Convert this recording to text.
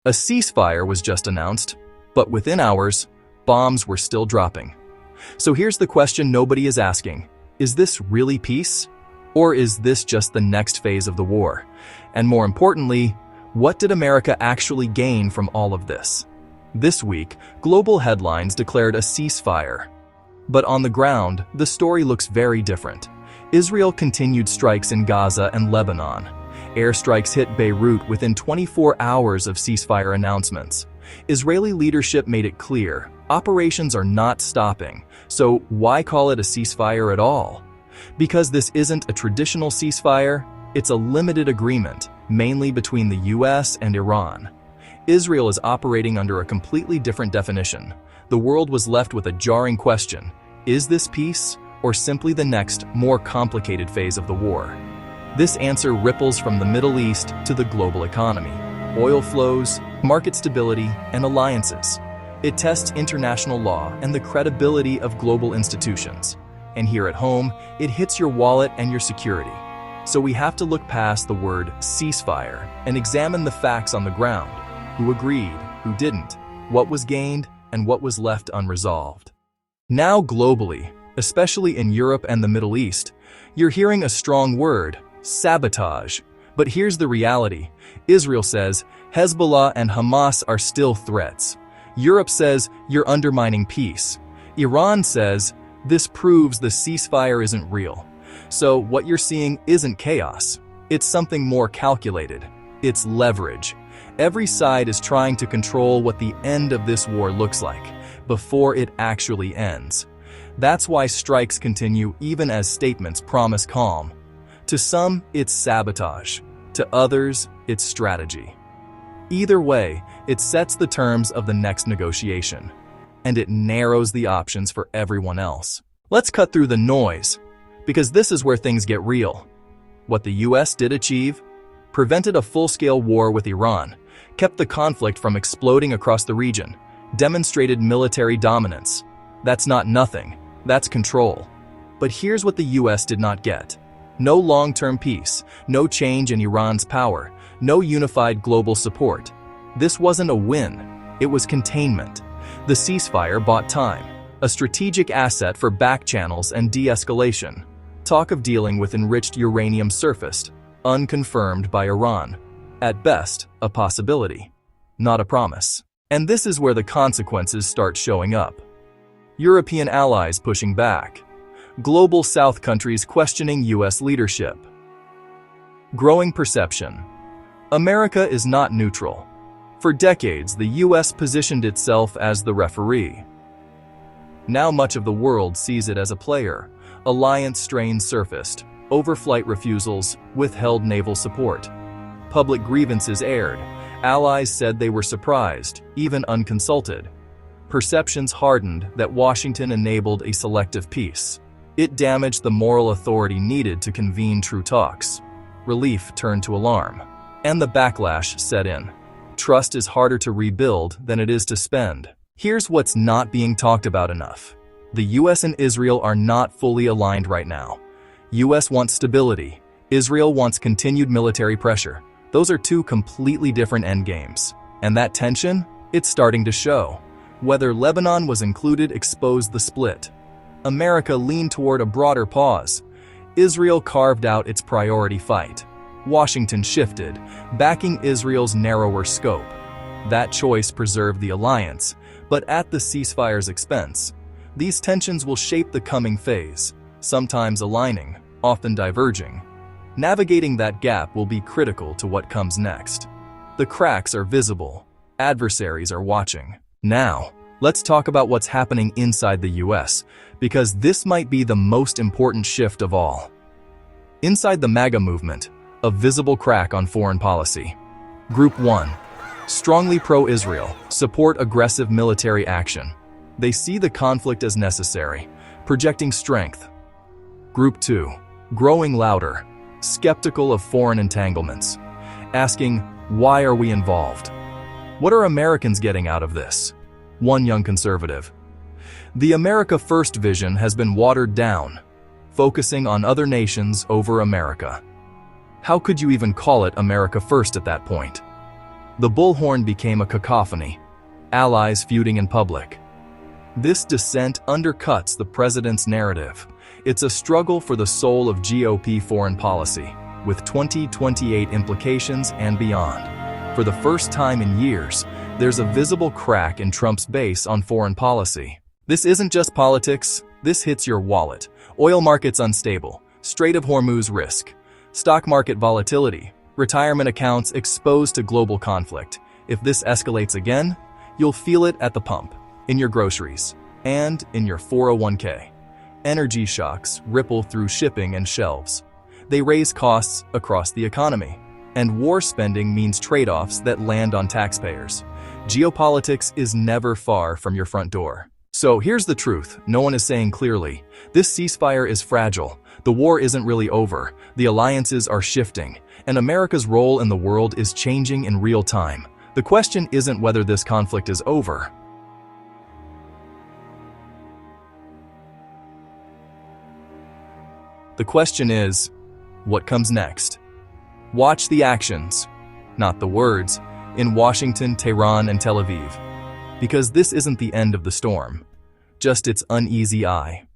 A ceasefire was just announced, but within hours, bombs were still dropping. So here's the question nobody is asking. Is this really peace? Or is this just the next phase of the war? And more importantly, what did America actually gain from all of this? This week, global headlines declared a ceasefire. But on the ground, the story looks very different. Israel continued strikes in Gaza and Lebanon. Airstrikes hit Beirut within 24 hours of ceasefire announcements. Israeli leadership made it clear, operations are not stopping, so why call it a ceasefire at all? Because this isn't a traditional ceasefire, it's a limited agreement, mainly between the US and Iran. Israel is operating under a completely different definition. The world was left with a jarring question: is this peace, or simply the next, more complicated phase of the war? This answer ripples from the Middle East to the global economy. Oil flows, market stability, and alliances. It tests international law and the credibility of global institutions. And here at home, it hits your wallet and your security. So we have to look past the word ceasefire and examine the facts on the ground. Who agreed, who didn't, what was gained, and what was left unresolved. Now globally, especially in Europe and the Middle East, you're hearing a strong word: sabotage. But here's the reality. Israel says Hezbollah and Hamas are still threats. Europe says you're undermining peace. Iran says this proves the ceasefire isn't real. So what you're seeing isn't chaos. It's something more calculated. It's leverage. Every side is trying to control what the end of this war looks like before it actually ends. That's why strikes continue even as statements promise calm. To some, it's sabotage. To others, it's strategy. Either way, it sets the terms of the next negotiation, and it narrows the options for everyone else. Let's cut through the noise, because this is where things get real. What the US did achieve: prevented a full-scale war with Iran, kept the conflict from exploding across the region, demonstrated military dominance. That's not nothing, that's control. But here's what the US did not get. No long-term peace, no change in Iran's power, no unified global support. This wasn't a win, it was containment. The ceasefire bought time, a strategic asset for back channels and de-escalation. Talk of dealing with enriched uranium surfaced, unconfirmed by Iran. At best, a possibility, not a promise. And this is where the consequences start showing up. European allies pushing back. Global South countries questioning US leadership. Growing perception. America is not neutral. For decades, the US positioned itself as the referee. Now much of the world sees it as a player. Alliance strains surfaced, overflight refusals, withheld naval support. Public grievances aired. Allies said they were surprised, even unconsulted. Perceptions hardened that Washington enabled a selective peace. It damaged the moral authority needed to convene true talks. Relief turned to alarm, and the backlash set in. Trust is harder to rebuild than it is to spend. Here's what's not being talked about enough. The US and Israel are not fully aligned right now. US wants stability. Israel wants continued military pressure. Those are two completely different endgames. And that tension, it's starting to show. Whether Lebanon was included exposed the split. America leaned toward a broader pause. Israel carved out its priority fight. Washington shifted, backing Israel's narrower scope. That choice preserved the alliance, but at the ceasefire's expense. These tensions will shape the coming phase, sometimes aligning, often diverging. Navigating that gap will be critical to what comes next. The cracks are visible. Adversaries are watching. Now, let's talk about what's happening inside the US, because this might be the most important shift of all. Inside the MAGA movement, a visible crack on foreign policy. Group 1. Strongly pro-Israel, support aggressive military action. They see the conflict as necessary, projecting strength. Group 2. Growing louder, skeptical of foreign entanglements, asking, why are we involved? What are Americans getting out of this? One young conservative. The America First vision has been watered down, focusing on other nations over America. How could you even call it America First at that point? The bullhorn became a cacophony, allies feuding in public. This dissent undercuts the president's narrative. It's a struggle for the soul of GOP foreign policy, with 2028 implications and beyond. For the first time in years, there's a visible crack in Trump's base on foreign policy. This isn't just politics, this hits your wallet. Oil markets unstable, Strait of Hormuz risk, stock market volatility, retirement accounts exposed to global conflict. If this escalates again, you'll feel it at the pump, in your groceries, and in your 401k. Energy shocks ripple through shipping and shelves. They raise costs across the economy. And war spending means trade-offs that land on taxpayers. Geopolitics is never far from your front door. So here's the truth, no one is saying clearly. This ceasefire is fragile. The war isn't really over. The alliances are shifting. And America's role in the world is changing in real time. The question isn't whether this conflict is over. The question is, what comes next? Watch the actions, not the words, in Washington, Tehran, and Tel Aviv. Because this isn't the end of the storm, just its uneasy eye.